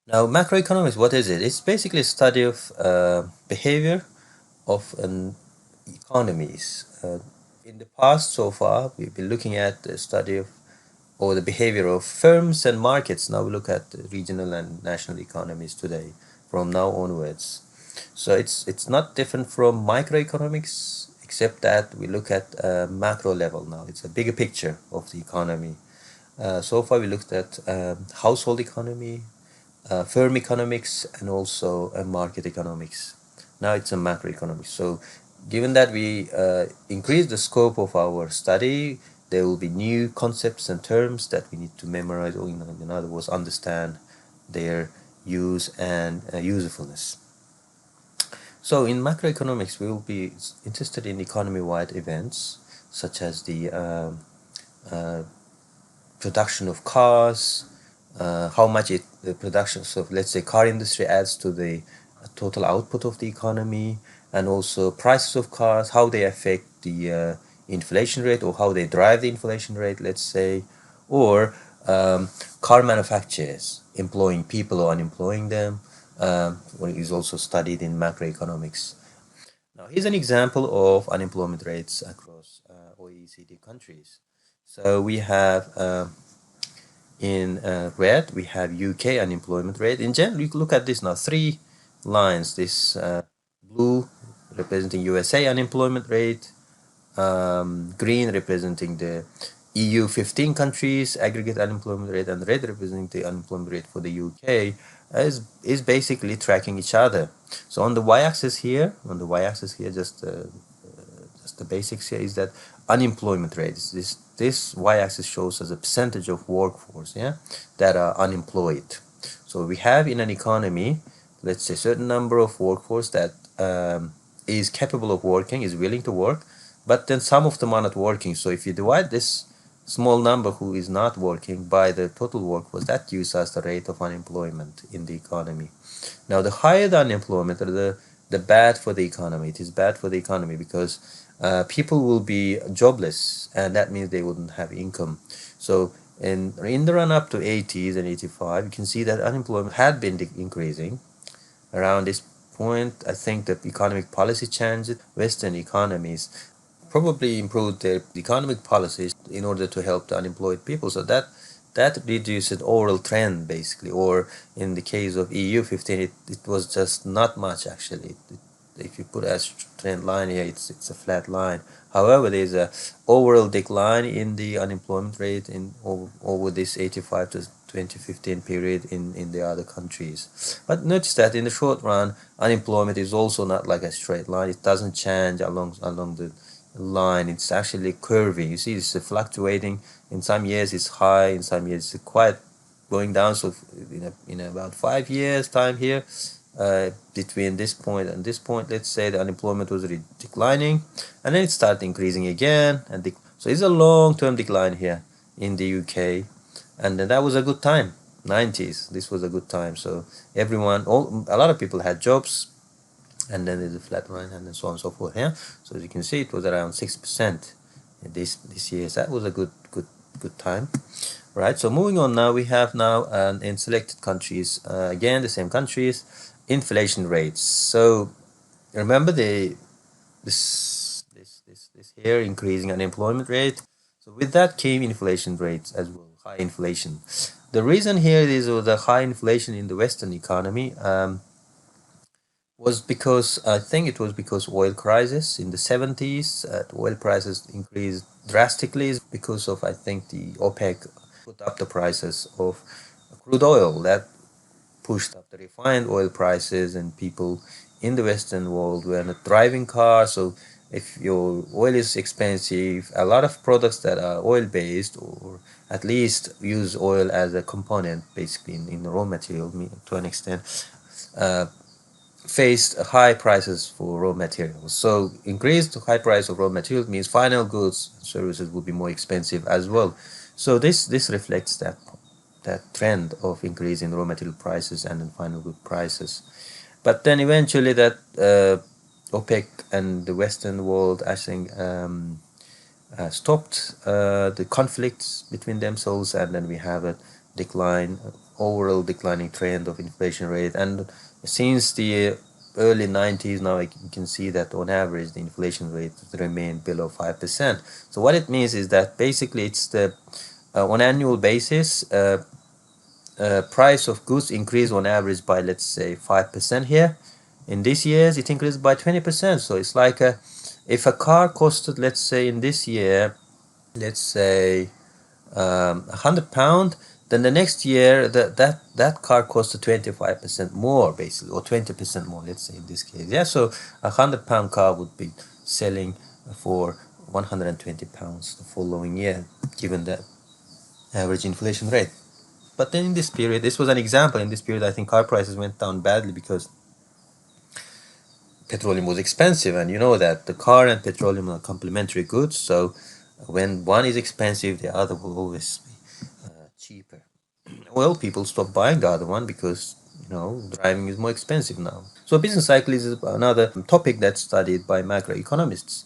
Now, macroeconomics, what is it? It's basically a study of behavior of economies. In the past, so far, we've been looking at the study of or the behavior of firms and markets. Now we look at the regional and national economies today, from now onwards. So it's not different from microeconomics, except that we look at macro level now. It's a bigger picture of the economy. So far, we looked at household economy, firm economics, and also market economics. Now it's a macroeconomics. So given that we increase the scope of our study, there will be new concepts and terms that we need to memorize, or in other words, understand their use and usefulness. So in macroeconomics, we will be interested in economy-wide events such as the uh, production of cars, how much the production, so let's say car industry adds to the total output of the economy, and also prices of cars, how they affect the inflation rate, or how they drive the inflation rate, let's say, or car manufacturers employing people or unemploying them, is also studied in macroeconomics. Now, here's an example of unemployment rates across OECD countries. So we have in red, we have UK unemployment rate. In general, you can look at this now, three lines. This blue representing USA unemployment rate, green representing the EU 15 countries aggregate unemployment rate, and red representing the unemployment rate for the UK, is basically tracking each other. So on the y-axis here, just the basics here is that unemployment rate. This y-axis shows as a percentage of workforce, yeah, that are unemployed. So we have in an economy, let's say, certain number of workforce that is capable of working, is willing to work, but then some of them are not working. So if you divide this small number who is not working by the total workforce, that gives us the rate of unemployment in the economy. Now, the higher the unemployment, the bad for the economy. It is bad for the economy because people will be jobless, and that means they wouldn't have income. So in the run up to 80s and 85, you can see that unemployment had been increasing. Around this point, I think that economic policy changes, Western economies probably improved their economic policies in order to help the unemployed people. So that reduced overall trend, basically. Or in the case of EU 15, it was just not much, actually. If you put a trend line here, it's a flat line. However, there's a overall decline in the unemployment rate in over this 85 to 2015 period in the other countries. But notice that in the short run, unemployment is also not like a straight line. It doesn't change along the line. It's actually curving. You see, it's fluctuating. In some years it's high, in some years it's quite going down. So in about 5 years time here, between this point and this point, let's say the unemployment was declining, and then it started increasing again, and so it's a long-term decline here in the UK, and then that was a good time. 90s, this was a good time. So a lot of people had jobs, and then there's a flat line, and then so on and so forth. Yeah. So as you can see, it was around 6% this year. So that was a good time, right? So moving on now, we have now in selected countries, again the same countries, inflation rates. So remember this here increasing unemployment rate. So with that came inflation rates as well, high inflation. The reason here is the high inflation in the Western economy. Was because I think it was because oil crisis in the 70s. Oil prices increased drastically because of, I think, the OPEC put up the prices of crude oil. That pushed up the refined oil prices, and people in the Western world were not driving cars. So if your oil is expensive, a lot of products that are oil based, or at least use oil as a component, basically in the raw material to an extent, uh, faced high prices for raw materials. So increased high price of raw materials means final goods and services will be more expensive as well. So this reflects that trend of increase in raw material prices and in final good prices. But then eventually that OPEC and the Western world, I think, stopped the conflicts between themselves, and then we have a decline overall declining trend of inflation rate, and since the early 90s now you can see that on average the inflation rate remained below 5%. So what it means is that basically it's the on annual basis price of goods increase on average by, let's say, 5% here. In this years it increased by 20%. So it's like if a car costed, let's say in this year, let's say £100, then the next year that car costs 25% more, basically, or 20% more, let's say in this case. Yeah, so £100 car would be selling for £120 the following year, given the average inflation rate. But then in this period, this was an example. In this period, I think car prices went down badly because petroleum was expensive, and you know that the car and petroleum are complementary goods. So when one is expensive, the other will always be cheaper. Well, people stop buying the other one because driving is more expensive now. So business cycle is another topic that's studied by macroeconomists.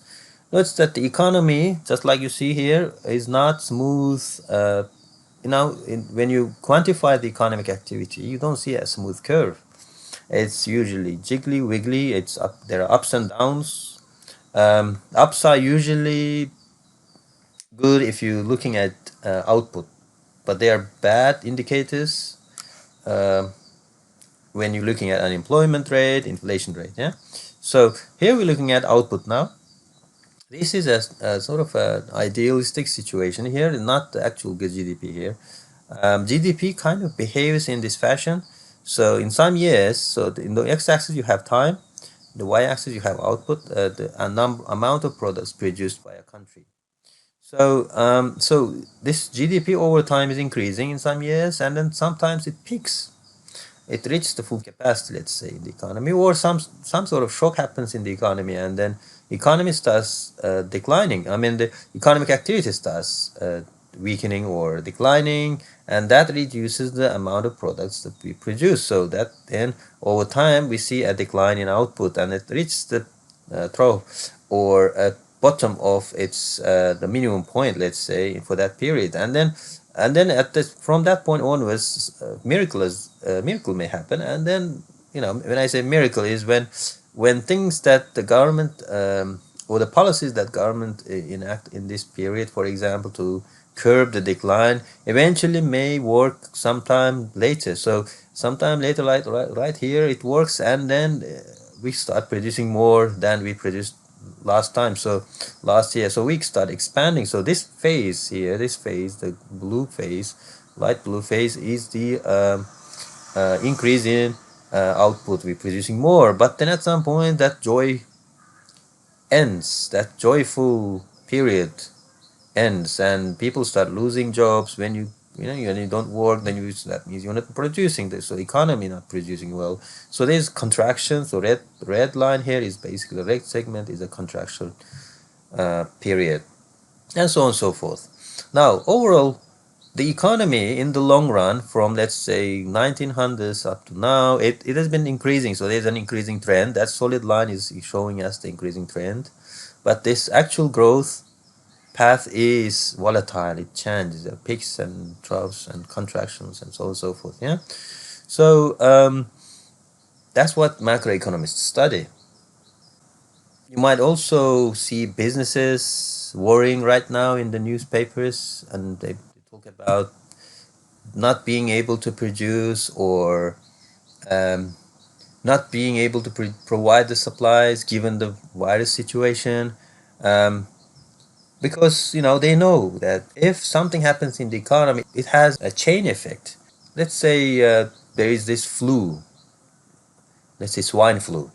Notice that the economy, just like you see here, is not smooth. When you quantify the economic activity, you don't see a smooth curve. It's usually jiggly, wiggly. It's up. There are ups and downs. Ups are usually good if you're looking at output, but they are bad indicators when you're looking at unemployment rate, inflation rate. Yeah. So here we're looking at output now. This is a sort of an idealistic situation here, not the actual GDP here. GDP kind of behaves in this fashion. So in some years, in the x-axis you have time, the y-axis you have output, the amount of products produced by a country. So this GDP over time is increasing in some years, and then sometimes it peaks. It reaches the full capacity, let's say, in the economy, or some sort of shock happens in the economy, and then economy starts declining. I mean, the economic activity starts weakening or declining, and that reduces the amount of products that we produce. So that then over time we see a decline in output, and it reaches the trough or a bottom of its the minimum point, let's say, for that period, and then from that point onwards, miracle may happen. And then when I say miracle is when things that the government or the policies that government enact in this period, for example, to curb the decline, eventually may work sometime later. So sometime later, right here, it works, and then we start producing more than we produced last time, so last year. So we start expanding. So this phase here, the blue phase, light blue phase, is the increase in output. We're producing more, but then at some point that joy ends, that joyful period ends, and people start losing jobs. When you don't work, then that means you're not producing this, so economy not producing well. So there's contraction. So red line here is basically, the red segment is a contraction period, and so on and so forth. Now overall, the economy in the long run, from let's say 1900s up to now, it has been increasing. So there's an increasing trend. That solid line is showing us the increasing trend, but this actual growth path is volatile. It changes. There are peaks and troughs and contractions and so on and so forth. Yeah. So that's what macroeconomists study. You might also see businesses worrying right now in the newspapers, and they talk about not being able to produce, or not being able to provide the supplies given the virus situation. Because they know that if something happens in the economy, it has a chain effect. Let's say there is this flu, let's say swine flu.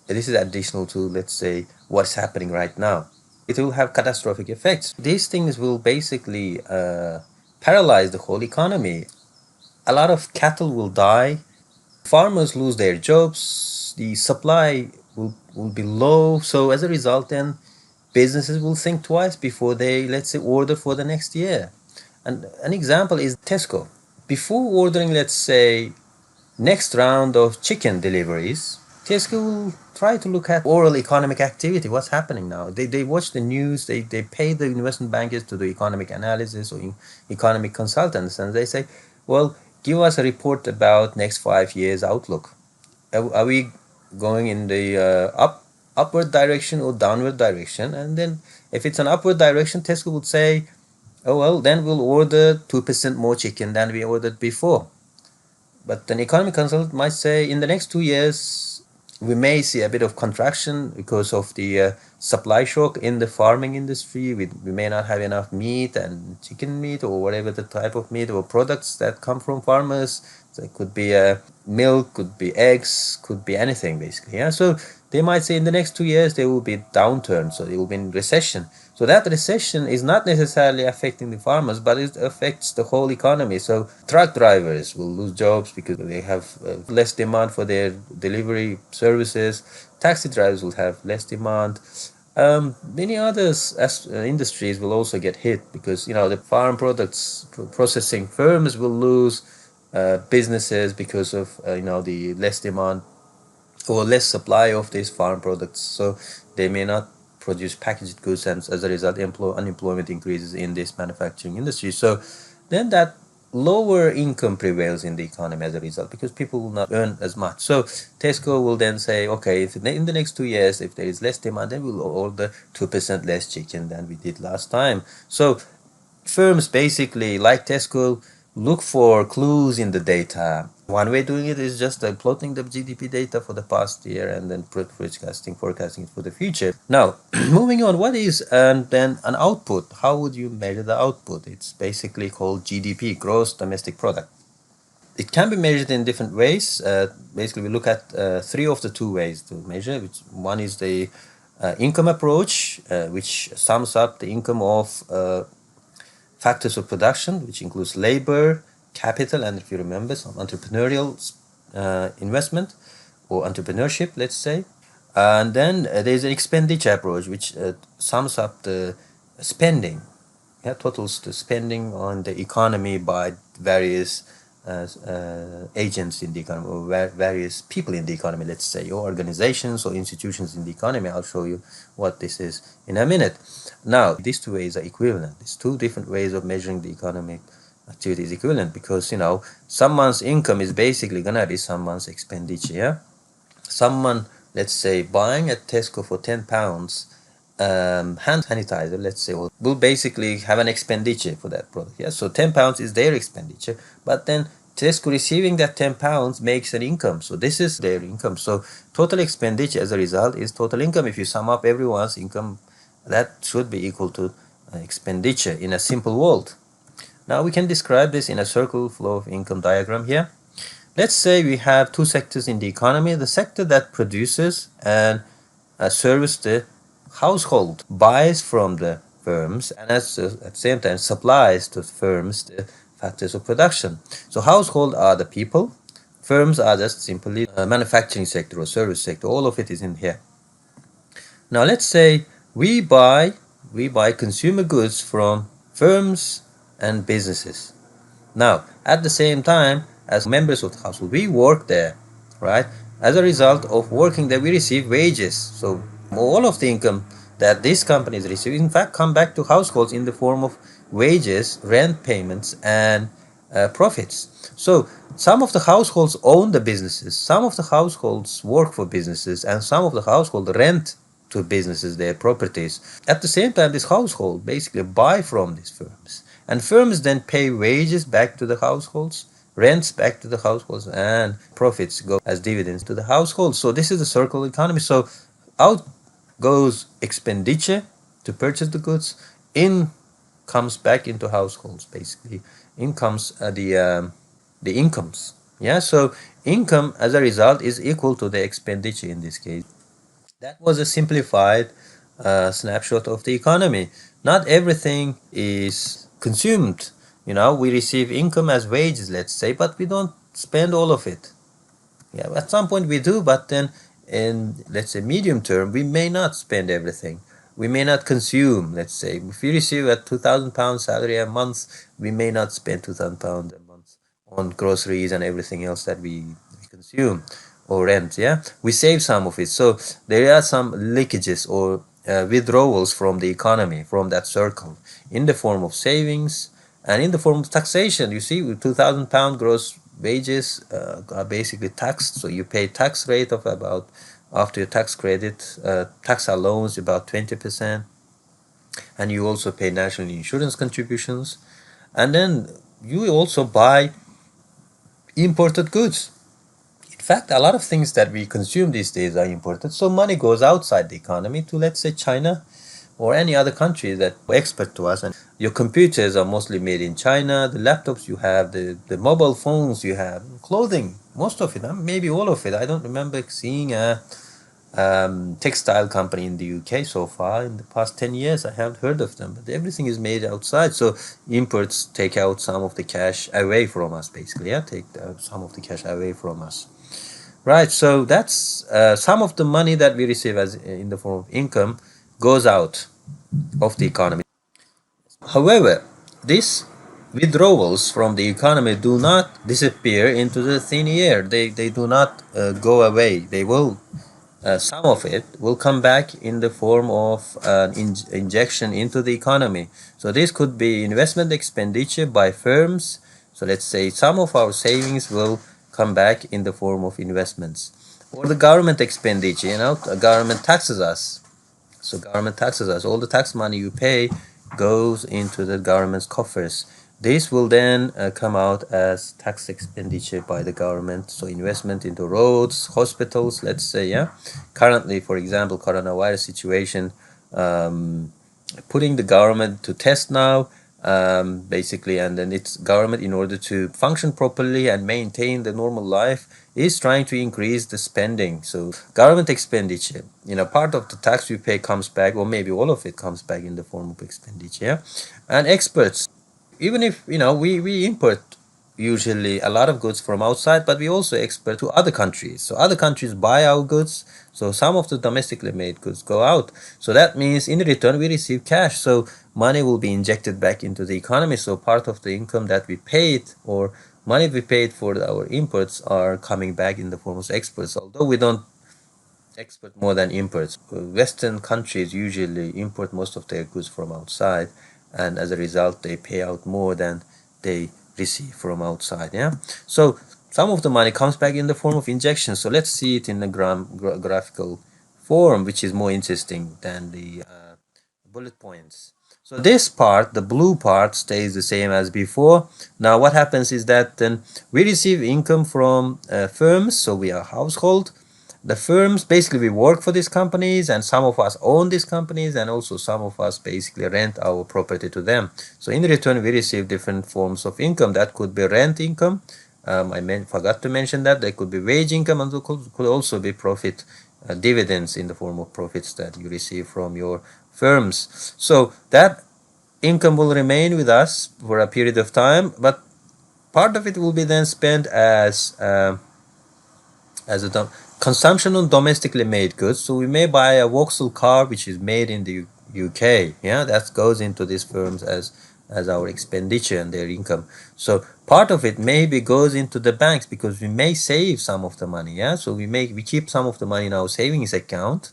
This is additional to, let's say, what's happening right now. It will have catastrophic effects. These things will basically paralyze the whole economy. A lot of cattle will die, farmers lose their jobs, the supply will be low. So as a result, then businesses will think twice before they, let's say, order for the next year. And an example is Tesco. Before ordering, let's say, next round of chicken deliveries, Tesco will try to look at overall economic activity, what's happening now. They watch the news, they pay the investment bankers to do economic analysis or economic consultants, and they say, well, give us a report about next 5 years outlook. Are we going in the upward direction or downward direction? And then if it's an upward direction, Tesco would say, oh well, then we'll order 2% more chicken than we ordered before. But an economic consultant might say in the next 2 years, we may see a bit of contraction because of the supply shock in the farming industry. We may not have enough meat and chicken meat or whatever the type of meat or products that come from farmers. So it could be milk, could be eggs, could be anything basically. Yeah. So they might say in the next 2 years there will be downturn, so they will be in recession. So that recession is not necessarily affecting the farmers, but it affects the whole economy. So truck drivers will lose jobs because they have less demand for their delivery services. Taxi drivers will have less demand. Many others industries will also get hit because the farm products processing firms will lose businesses because of the less demand or less supply of these farm products. So they may not produce packaged goods, and as a result, unemployment increases in this manufacturing industry. So then that lower income prevails in the economy as a result because people will not earn as much. So Tesco will then say, okay, if in the next 2 years, if there is less demand, then we'll order 2% less chicken than we did last time. So firms basically, like Tesco, look for clues in the data. One way doing it is just plotting the GDP data for the past year and then forecasting it for the future. Now, moving on, what is then an output? How would you measure the output? It's basically called GDP, gross domestic product. It can be measured in different ways. Basically, we look at three of the two ways to measure. One is the income approach, which sums up the income of factors of production, which includes labor, capital, and if you remember, some entrepreneurial investment or entrepreneurship, let's say. And then there's an expenditure approach, which sums up the spending, totals the spending on the economy by various agents in the economy or various people in the economy, let's say, or organizations or institutions in the economy. I'll show you what this is in a minute. Now, these two ways are equivalent. These two different ways of measuring the economic activity is equivalent because, someone's income is basically going to be someone's expenditure. Yeah? Someone, let's say, buying at Tesco for £10 hand sanitizer, let's say, will basically have an expenditure for that product. Yeah, so £10 is their expenditure, but then Tesco receiving that £10 makes an income. So this is their income. So total expenditure as a result is total income. If you sum up everyone's income, that should be equal to expenditure in a simple world. Now we can describe this in a circle flow of income diagram here. Let's say we have two sectors in the economy. The sector that produces and services the household buys from the firms and at the same time supplies to firms the factors of production. So household are the people, firms are just simply manufacturing sector or service sector. All of it is in here. Now let's say we buy consumer goods from firms and businesses. Now, at the same time, as members of the household, we work there, right? As a result of working there, we receive wages. So all of the income that these companies receive, in fact, come back to households in the form of wages, rent payments, and profits. So some of the households own the businesses, some of the households work for businesses, and some of the households rent to businesses their properties. At the same time, this household basically buy from these firms. And firms then pay wages back to the households, rents back to the households, and profits go as dividends to the households. So this is a circular economy. So out goes expenditure to purchase the goods, in comes back into households, basically. In comes the incomes. Yeah, so income as a result is equal to the expenditure in this case. That was a simplified snapshot of the economy. Not everything is consumed. We receive income as wages, let's say, but we don't spend all of it. Yeah, at some point we do, but then in, let's say, medium term, we may not spend everything. We may not consume, let's say. If we receive a £2,000 salary a month, we may not spend £2,000 a month on groceries and everything else that we consume or rent. Yeah, we save some of it. So there are some leakages or withdrawals from the economy, from that circle, in the form of savings And in the form of taxation, you see, with £2,000 gross wages are basically taxed. So you pay tax rate of about, after your tax credit, tax allowance about 20%, and you also pay national insurance contributions, and then you also buy imported goods. In fact, a lot of things that we consume these days are imported, so money goes outside the economy to, let's say, China or any other country that export to us. And your computers are mostly made in China, the laptops you have, the mobile phones you have, clothing, most of it, maybe all of it. I don't remember seeing a textile company in the UK so far in the past 10 years. I haven't heard of them, but everything is made outside. So imports take out some of the cash away from us, basically. Yeah, take some of the cash away from us. Right. So that's some of the money that we receive as in the form of income goes out of the economy. However, these withdrawals from the economy do not disappear into the thin air. They do not go away. They will some of it will come back in the form of an injection into the economy. So this could be investment expenditure by firms. So let's say some of our savings will come back in the form of investments, or the government expenditure. The government taxes us. So government taxes us. All the tax money you pay goes into the government's coffers. This will then come out as tax expenditure by the government. So investment into roads, hospitals, let's say, yeah. Currently, for example, coronavirus situation, putting the government to test now, basically, and then its government, in order to function properly and maintain the normal life, is trying to increase the spending. So government expenditure, part of the tax we pay comes back, or maybe all of it comes back in the form of expenditure. Yeah? And exports, even if we import usually a lot of goods from outside, but we also export to other countries. So other countries buy our goods, so some of the domestically made goods go out. So that means in return we receive cash. So money will be injected back into the economy. So part of the income that we paid, or money we paid for our imports, are coming back in the form of exports, although we don't export more than imports. Western countries usually import most of their goods from outside, and as a result they pay out more than they receive from outside. Yeah, so some of the money comes back in the form of injection. So let's see it in a graphical form, which is more interesting than the bullet points. So this part, the blue part, stays the same as before. Now what happens is that then we receive income from firms. So we are household. The firms, basically we work for these companies, and some of us own these companies, and also some of us basically rent our property to them. So in return we receive different forms of income. That could be rent income. I forgot to mention that. There could be wage income, and could also be profit dividends in the form of profits that you receive from your firms. So that income will remain with us for a period of time, but part of it will be then spent as a consumption on domestically made goods. So we may buy a Vauxhall car which is made in the UK. Yeah, that goes into these firms as our expenditure and their income. So part of it maybe goes into the banks, because we may save some of the money. Yeah, so we keep some of the money in our savings account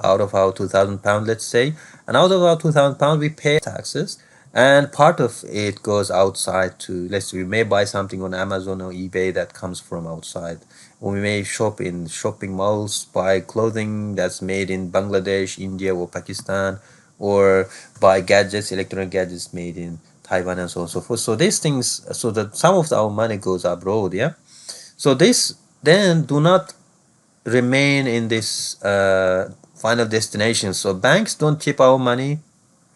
out of our £2,000, let's say, and out of our £2,000 we pay taxes, and part of it goes outside to, let's say, we may buy something on Amazon or eBay that comes from outside, or we may shop in shopping malls, buy clothing that's made in Bangladesh, India, or Pakistan, or buy gadgets, electronic gadgets made in Taiwan, and so on and so forth. So these things, so that some of our money goes abroad. Yeah, so this then do not remain in this final destination. So banks don't keep our money,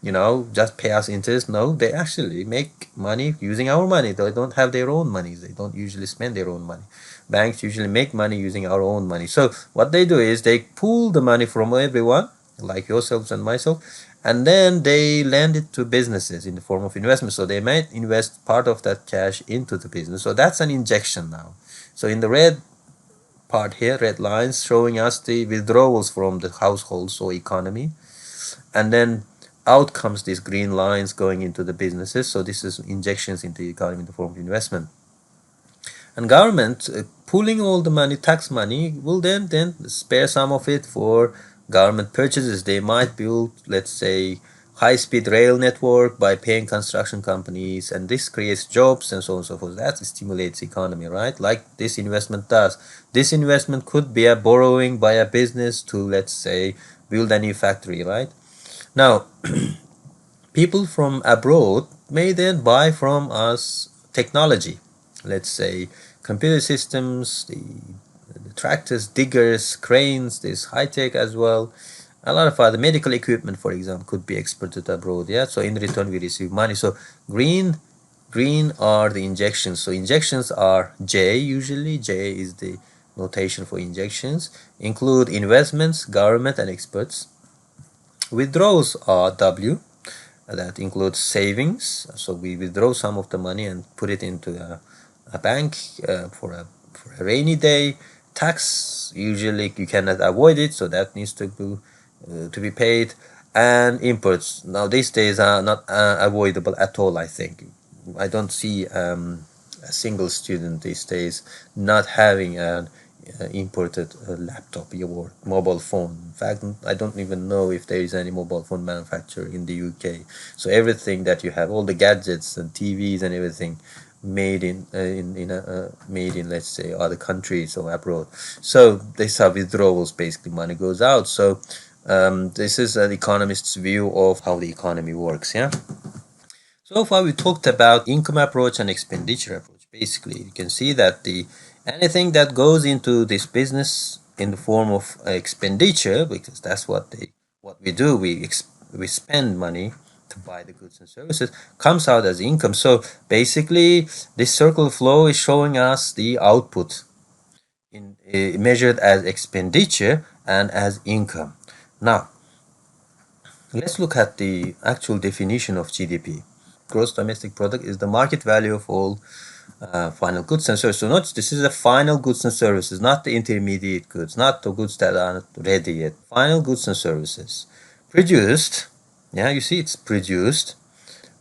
just pay us interest. No, they actually make money using our money. They don't have their own money. They don't usually spend their own money. Banks usually make money using our own money. So what they do is they pool the money from everyone, like yourselves and myself, and then they lend it to businesses in the form of investment. So they might invest part of that cash into the business. So that's an injection now. So in the red part here, red lines showing us the withdrawals from the households or economy, and then out comes these green lines going into the businesses. So this is injections into the economy in the form of investment. And government pooling all the money, tax money, will then spare some of it for government purchases. They might build, let's say, high-speed rail network by paying construction companies, and this creates jobs and so on and so forth. That stimulates economy, right? Like this investment does. This investment could be a borrowing by a business to, let's say, build a new factory, right? Now, people from abroad may then buy from us technology, let's say computer systems, the tractors, diggers, cranes, this high tech as well. A lot of other medical equipment, for example, could be exported abroad. Yeah, so in return we receive money. So green are the injections. So injections are J usually. J is the notation for injections. Include investments, government, and experts. Withdrawals are W. That includes savings. So we withdraw some of the money and put it into a bank for a rainy day. Tax, usually you cannot avoid it, so that needs to be paid. And imports, now these days are not avoidable at all, I think. I don't see a single student these days not having an imported laptop or mobile phone. In fact, I don't even know if there is any mobile phone manufacturer in the UK. So everything that you have, all the gadgets and TVs and everything, made made in, let's say, other countries or abroad. So these are withdrawals. Basically, money goes out. So this is an economist's view of how the economy works. Yeah. So far, we talked about income approach and expenditure approach. Basically, you can see that the anything that goes into this business in the form of expenditure, because that's what we do, we spend money to buy the goods and services, comes out as income. So basically, this circle flow is showing us the output in measured as expenditure and as income. Now, let's look at the actual definition of GDP. Gross domestic product is the market value of all final goods and services. So notice this is the final goods and services, not the intermediate goods, not the goods that are not ready yet. Final goods and services produced. Yeah, you see it's produced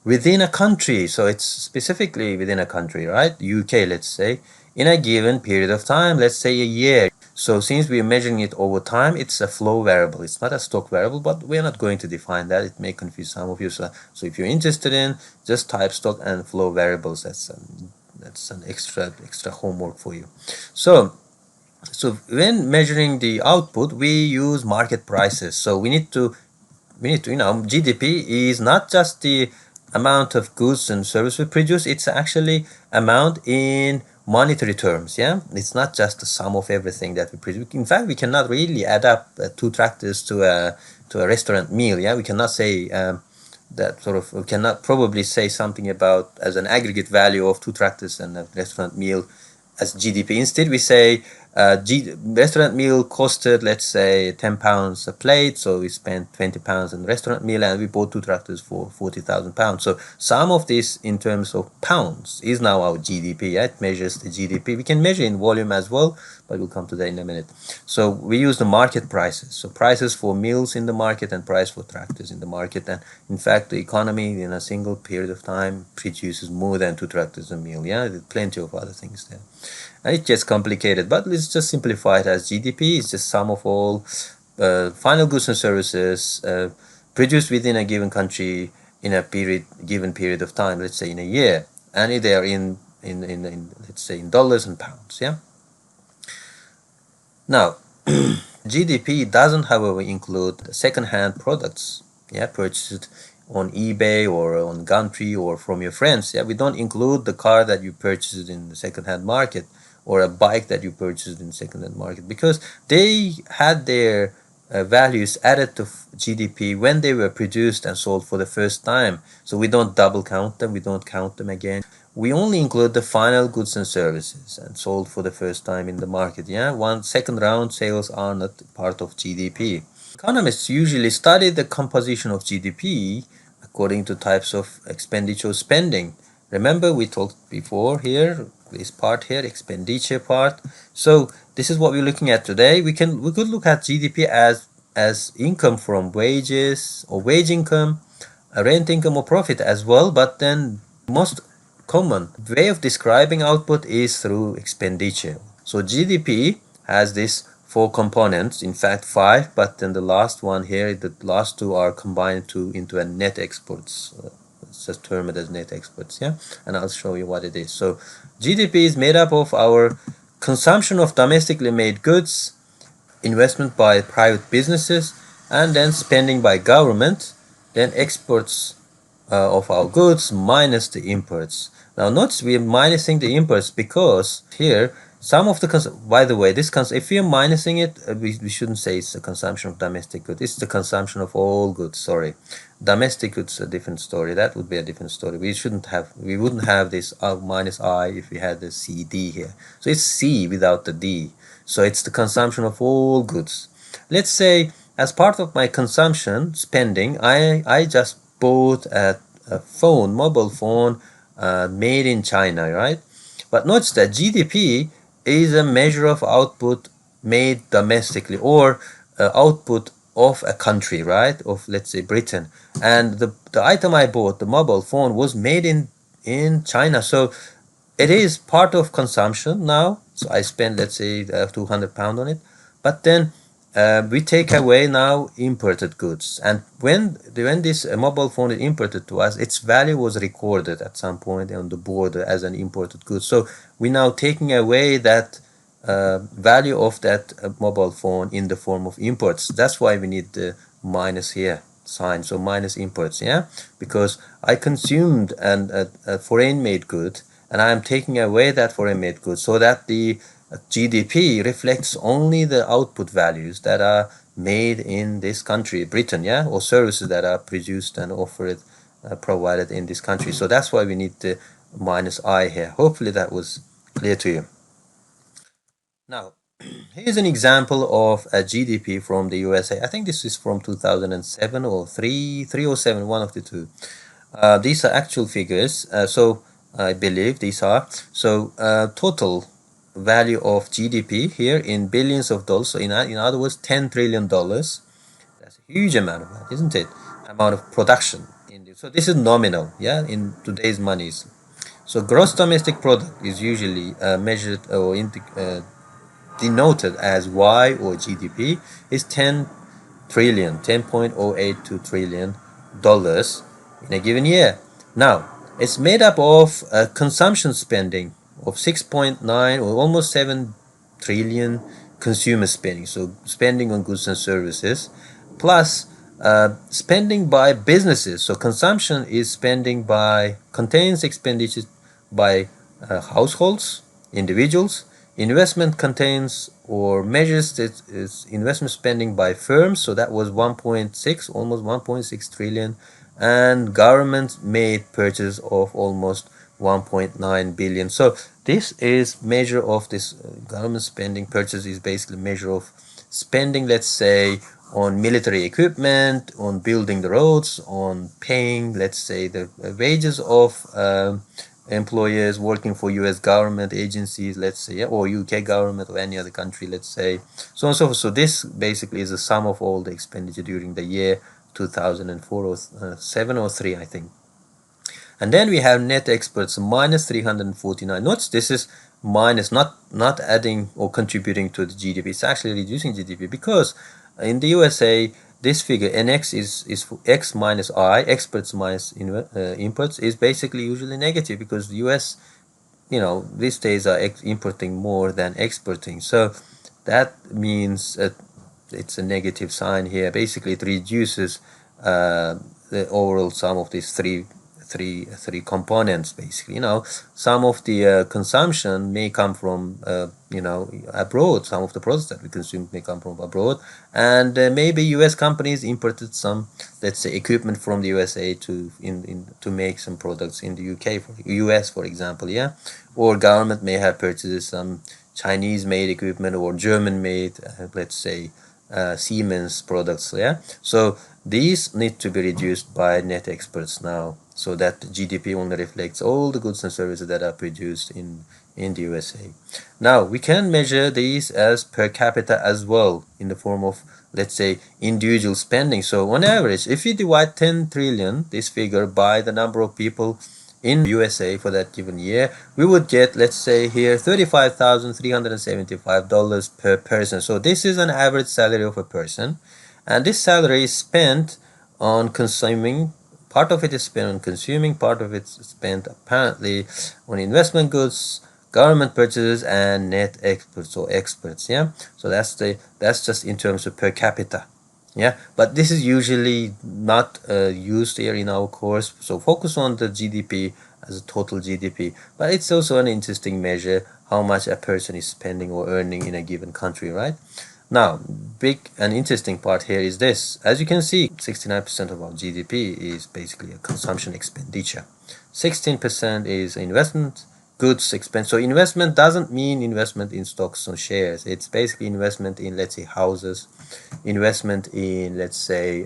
within a country. So it's specifically within a country, right? UK, let's say, in a given period of time, let's say a year. So since we're measuring it over time, it's a flow variable. It's not a stock variable, but we're not going to define that. It may confuse some of you. So if you're interested in, just type stock and flow variables. That's an extra homework for you. So when measuring the output, we use market prices. So we need to GDP is not just the amount of goods and services we produce, it's actually amount in monetary terms. Yeah, it's not just the sum of everything that we produce. In fact, we cannot really add up two tractors to a restaurant meal. Yeah, we cannot say that sort of, we cannot probably say something about as an aggregate value of two tractors and a restaurant meal as GDP. Instead, we say restaurant meal costed, let's say, £10 a plate, so we spent £20 on the restaurant meal, and we bought two tractors for £40,000. So some of this in terms of pounds is now our GDP. Yeah? It measures the GDP. We can measure in volume as well, but we'll come to that in a minute. So we use the market prices. So prices for meals in the market and price for tractors in the market. And in fact, the economy in a single period of time produces more than two tractors a meal. Yeah, there's plenty of other things there. And it gets complicated, but let's just simplify it as GDP is just sum of all final goods and services produced within a given country in a given period of time. Let's say in a year, and they are in let's say in dollars and pounds. Yeah. Now, GDP doesn't, however, include second-hand products. Yeah, purchased on eBay or on Gumtree or from your friends. Yeah, we don't include the car that you purchased in the second-hand market or a bike that you purchased in the second-hand market, because they had their values added to GDP when they were produced and sold for the first time. So we don't double count them. We don't count them again. We only include the final goods and services and sold for the first time in the market. Yeah, second round sales are not part of GDP. Economists usually study the composition of GDP according to types of expenditure spending. Remember, we talked before here, this part here, expenditure part. So this is what we're looking at today. We could look at GDP as income from wages or wage income, rent income or profit as well. But then most common way of describing output is through expenditure. So GDP has this four components, in fact five, but then the last one here, the last two are combined into a net exports. Let's just term it as net exports, yeah, and I'll show you what it is. So GDP is made up of our consumption of domestically made goods, investment by private businesses, and then spending by government, then exports of our goods minus the imports. Now notice we are minusing the imports because here some of the by the way, this if we are minusing it, we shouldn't say it's the consumption of domestic goods. It's the consumption of all goods. Sorry, domestic goods a different story. That would be a different story. We wouldn't have this minus I if we had the CD here. So it's C without the D. So it's the consumption of all goods. Let's say as part of my consumption spending, I just bought a mobile phone made in China, right? But notice that GDP is a measure of output made domestically, or output of a country, right? Of, let's say, Britain. And the item I bought, the mobile phone, was made in China. So it is part of consumption now. So I spend, let's say, £200 on it. But then we take away now imported goods, and when this mobile phone is imported to us, its value was recorded at some point on the border as an imported good. So we're now taking away that value of that mobile phone in the form of imports. That's why we need the minus here sign, so minus imports, yeah, because I consumed a foreign made good, and I am taking away that foreign made good, so that the GDP reflects only the output values that are made in this country, Britain, yeah, or services that are produced and offered, provided in this country. So that's why we need the minus I here. Hopefully that was clear to you. Now, here's an example of a GDP from the USA. I think this is from 2007 or 307, one of the two. These are actual figures. So I believe these are. So total value of GDP here in billions of dollars. So in other words, $10 trillion. That's a huge amount of money, isn't it? Amount of production. So this is nominal, yeah, in today's monies. So gross domestic product is usually measured or denoted as Y, or GDP, is 10 trillion, 10.082 trillion dollars in a given year. Now, it's made up of consumption spending of 6.9 or almost 7 trillion consumer spending, so spending on goods and services, plus spending by businesses. So consumption is spending contains expenditures by households, individuals. Investment contains or measures its investment spending by firms, so that was 1.6, almost 1.6 trillion, and government made purchase of almost 1.9 billion. So this is measure of this government spending purchase is basically measure of spending, let's say, on military equipment, on building the roads, on paying, let's say, the wages of employers working for US government agencies, let's say, or UK government or any other country, let's say, so on and so forth. So this basically is the sum of all the expenditure during the year 2004 or 7 or 3, I think. And then we have net exports minus 349. Notice this is minus, not adding or contributing to the GDP. It's actually reducing GDP, because in the USA, this figure NX is for X minus I, exports minus imports, is basically usually negative, because the US, these days are importing more than exporting. So that means it's a negative sign here. Basically, it reduces the overall sum of these three components. Basically, some of the consumption may come from abroad. Some of the products that we consume may come from abroad, and maybe US companies imported some, let's say, equipment from the USA to make some products in the UK, US, for example, yeah, or government may have purchased some Chinese made equipment or German made, let's say, Siemens products, yeah. So these need to be reduced by net exports now, so that GDP only reflects all the goods and services that are produced in the USA. Now we can measure these as per capita as well, in the form of, let's say, individual spending. So on average, if you divide 10 trillion, this figure, by the number of people in USA for that given year, we would get, let's say here, $35,375 per person. So this is an average salary of a person, and this salary is spent on consuming. Part of it is spent on consuming, part of it is spent apparently on investment goods, government purchases, and net exports or exports. Yeah, so that's just in terms of per capita. Yeah, but this is usually not used here in our course, so focus on the GDP as a total GDP. But it's also an interesting measure how much a person is spending or earning in a given country, right? Now, big and interesting part here is this. As you can see, 69% of our GDP is basically a consumption expenditure. 16% is investment, goods, expense. So investment doesn't mean investment in stocks or shares. It's basically investment in, let's say, houses, investment in, let's say,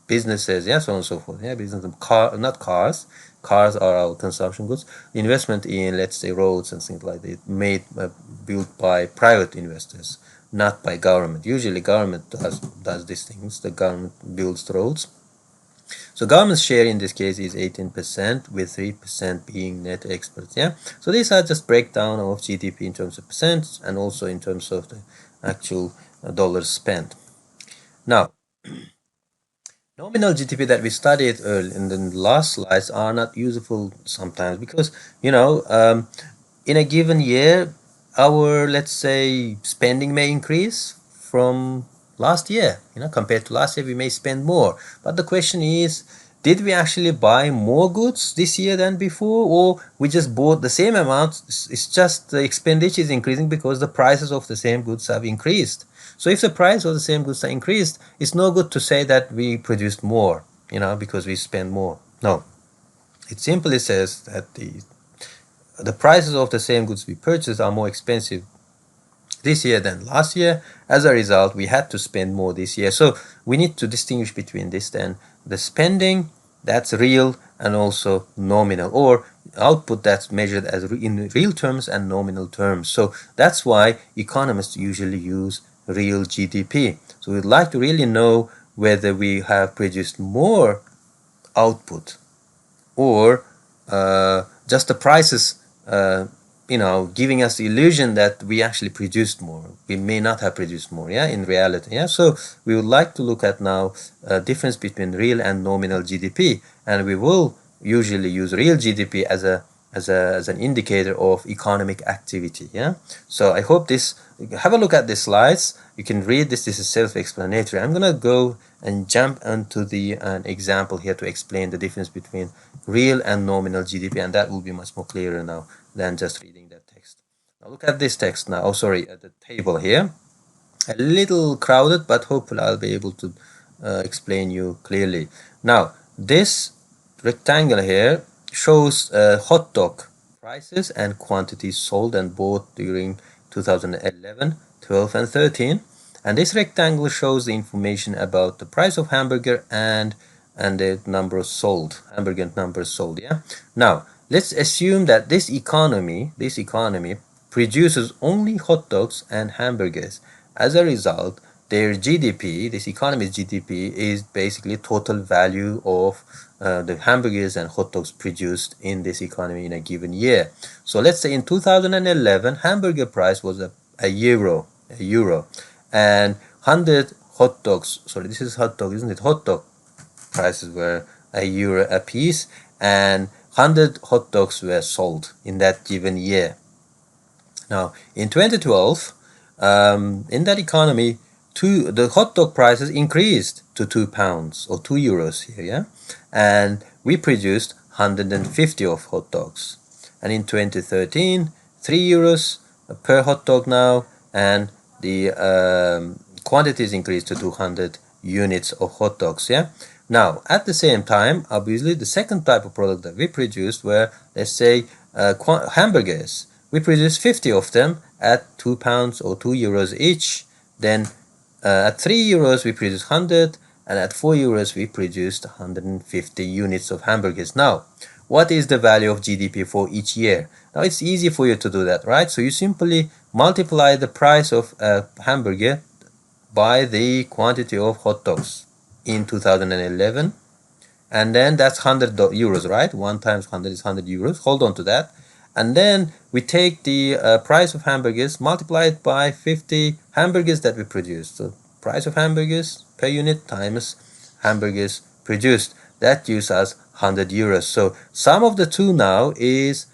businesses, yeah, so on and so forth. Yeah, business, not cars. Cars are our consumption goods. Investment in, let's say, roads and things like that, built by private investors, not by government. Usually government does these things. The government builds the roads. So government's share in this case is 18%, with 3% being net exports. Yeah. So these are just breakdown of GDP in terms of percent and also in terms of the actual dollars spent. Now, nominal GDP that we studied earlier in the last slides are not useful sometimes because, in a given year, our, let's say, spending may increase from last year. Compared to last year, we may spend more. But the question is, did we actually buy more goods this year than before, or we just bought the same amount? It's just the expenditure is increasing because the prices of the same goods have increased. So if the price of the same goods are increased, it's no good to say that we produced more, because we spend more. No. It simply says that the prices of the same goods we purchased are more expensive this year than last year. As a result, we had to spend more this year. So we need to distinguish between this then. The spending, that's real, and also nominal, or output that's measured as in real terms and nominal terms. So that's why economists usually use real GDP. So we'd like to really know whether we have produced more output or just the prices giving us the illusion that we actually produced more. We may not have produced more, yeah, in reality. Yeah, so we would like to look at now a difference between real and nominal GDP, and we will usually use real GDP as an indicator of economic activity. Yeah, so I hope this. Have a look at the slides. You can read this. This is self-explanatory. I'm gonna go and jump onto an example here to explain the difference between real and nominal GDP, and that will be much more clearer now than just reading that text. Now look at this text now. Oh, sorry, at the table here. A little crowded, but hopefully I'll be able to explain you clearly. Now, this rectangle here shows hot dog prices and quantities sold and bought during 2011, 12, and 13. And this rectangle shows the information about the price of hamburger and the number sold, hamburger numbers sold. Yeah. Now, let's assume that this economy produces only hot dogs and hamburgers. As a result, their GDP, this economy's GDP, is basically total value of the hamburgers and hot dogs produced in this economy in a given year. So let's say in 2011, hamburger price was a euro, and 100 hot dogs, sorry, this is hot dog, isn't it? Hot dog prices were €1 a piece, and 100 hot dogs were sold in that given year. Now, in 2012, in that economy, the hot dog prices increased to £2 or €2 here, yeah, and we produced 150 of hot dogs. And in 2013, €3 per hot dog now, and the quantities increased to 200 units of hot dogs. Yeah. Now, at the same time, obviously, the second type of product that we produced were, let's say, hamburgers. We produced 50 of them at £2 or €2 each. Then at €3 we produced 100, and at €4 we produced 150 units of hamburgers. Now, what is the value of GDP for each year? Now, it's easy for you to do that, right? So you simply multiply the price of a hamburger by the quantity of hot dogs in 2011 and then that's 100 euros, right? 1 times 100 is 100 euros. Hold on to that. And then we take the price of hamburgers, multiply it by 50 hamburgers that we produced. So price of hamburgers per unit times hamburgers produced. That gives us 100 euros. So sum of the two now is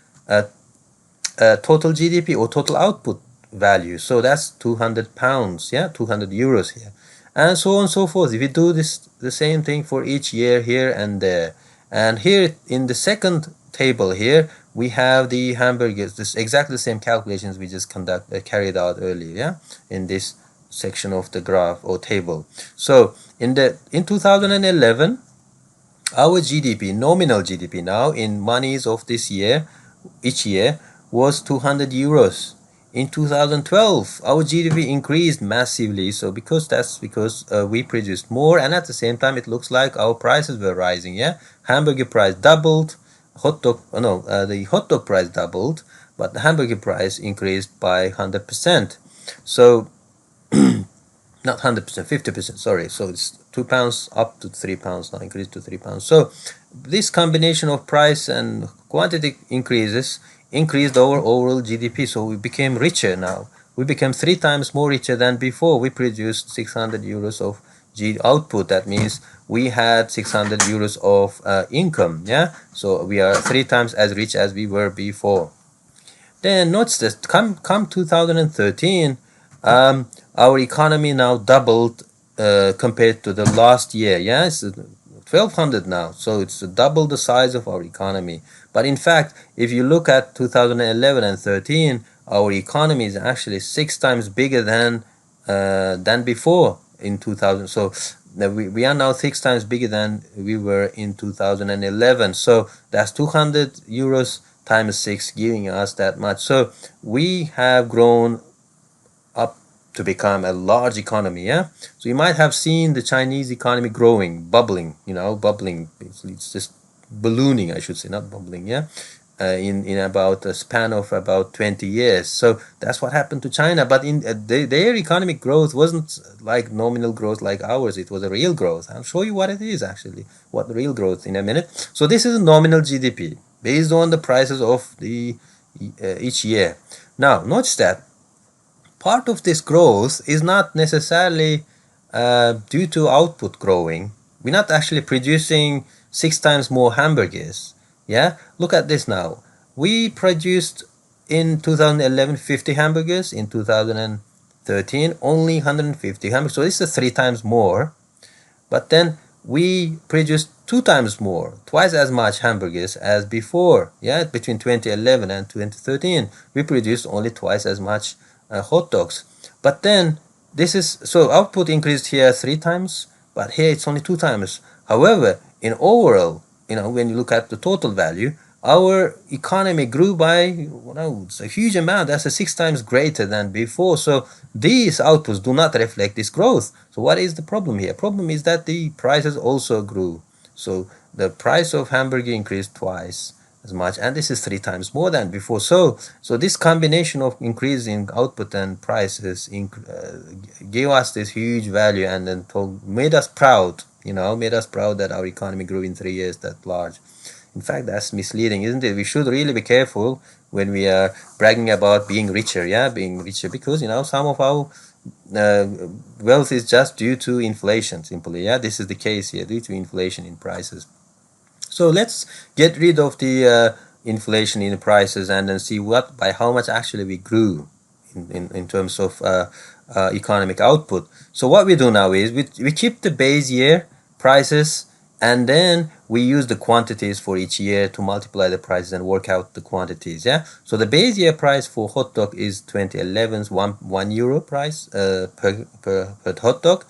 total GDP or total output value. So that's 200 pounds, yeah, 200 euros here. And so on and so forth. If you do this, the same thing for each year here and there. And here in the second table here, we have the hamburgers, this exactly the same calculations we just carried out earlier, yeah, in this section of the graph or table. So in 2011, our GDP, nominal GDP now in monies of this year, each year, was 200 euros. In 2012, our GDP increased massively. So that's because we produced more, and at the same time, it looks like our prices were rising. Yeah, hamburger price doubled, the hot dog price doubled, but the hamburger price increased by 100%. So not 100%, 50%, sorry. So it's £2 up to £3 now, increased to £3. So this combination of price and quantity increases increased our overall GDP. So we became richer now. We became 3 times more richer than before. We produced 600 euros of output. That means we had 600 euros of income. Yeah. So we are 3 times as rich as we were before. Then notice this, come 2013, our economy now doubled compared to the last year. Yeah, it's 1200 now, so it's double the size of our economy. But in fact, if you look at 2011 and 13, our economy is actually 6 times bigger than before in 2000. So we are now 6 times bigger than we were in 2011. So that's 200 euros times 6, giving us that much. So we have grown up to become a large economy. Yeah, so you might have seen the Chinese economy growing, bubbling, bubbling. It's just ballooning, I should say, not bubbling. Yeah, in about a span of about 20 years. So that's what happened to China. But in their economic growth wasn't like nominal growth like ours. It was a real growth. I'll show you what it is actually, what the real growth in a minute. So this is a nominal GDP based on the prices of the each year. Now notice that part of this growth is not necessarily due to output growing. We're not actually producing 6 times more hamburgers. Yeah, look at this now. We produced in 2011 50 hamburgers. In 2013 only 150 hamburgers. So this is 3 times more. But then we produced 2 times more, twice as much hamburgers as before. Yeah, between 2011 and 2013, we produced only twice as much hot dogs. But then so output increased here 3 times, but here it's only 2 times. However, in overall, when you look at the total value, our economy grew by it's a huge amount. That's 6 times greater than before. So these outputs do not reflect this growth. So what is the problem here? Problem is that the prices also grew. So the price of hamburger increased twice as much, and this is 3 times more than before. So this combination of increase in output and prices gave us this huge value, and then made us proud. Made us proud that our economy grew in 3 years that large. In fact, that's misleading, isn't it? We should really be careful when we are bragging about being richer. Yeah, being richer, because some of our wealth is just due to inflation. Simply, yeah, this is the case here, due to inflation in prices. So let's get rid of the inflation in the prices and then see by how much actually we grew in terms of economic output. So what we do now is we keep the base year prices, and then we use the quantities for each year to multiply the prices and work out the quantities. Yeah. So the base year price for hot dog is 2011's €1 price per hot dog,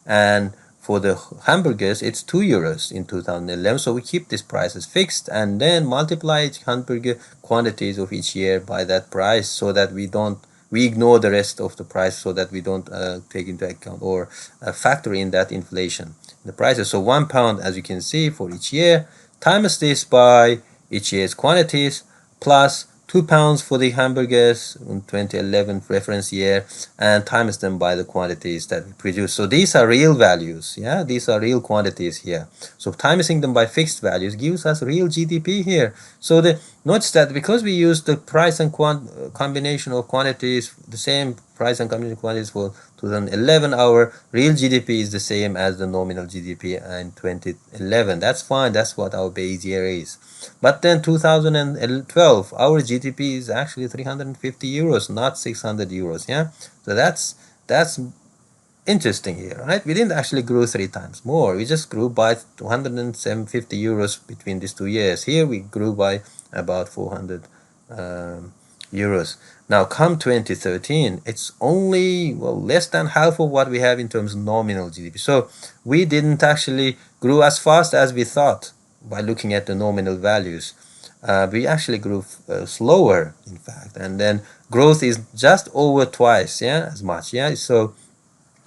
and for the hamburgers it's €2 in 2011. So we keep these prices fixed and then multiply hamburger quantities of each year by that price, so that we ignore the rest of the price, so that we don't take into account or factor in that inflation the prices. So £1, as you can see, for each year, times this by each year's quantities plus £2 for the hamburgers in 2011 reference year, and times them by the quantities that we produce. So these are real values. Yeah, these are real quantities here. So timesing them by fixed values gives us real GDP here. So notice that because we use the price and combination of quantities, the same price and combination of quantities for 2011, our real GDP is the same as the nominal GDP in 2011. That's fine. That's what our base year is. But then 2012, our GDP is actually 350 euros, not 600 euros. Yeah, so that's interesting here, right? We didn't actually grow 3 times more. We just grew by 250 euros between these 2 years. Here we grew by about 400 euros. Now come 2013, it's only less than half of what we have in terms of nominal GDP. So we didn't actually grow as fast as we thought by looking at the nominal values. We actually grew slower, in fact, and then growth is just over twice, yeah, as much, yeah. So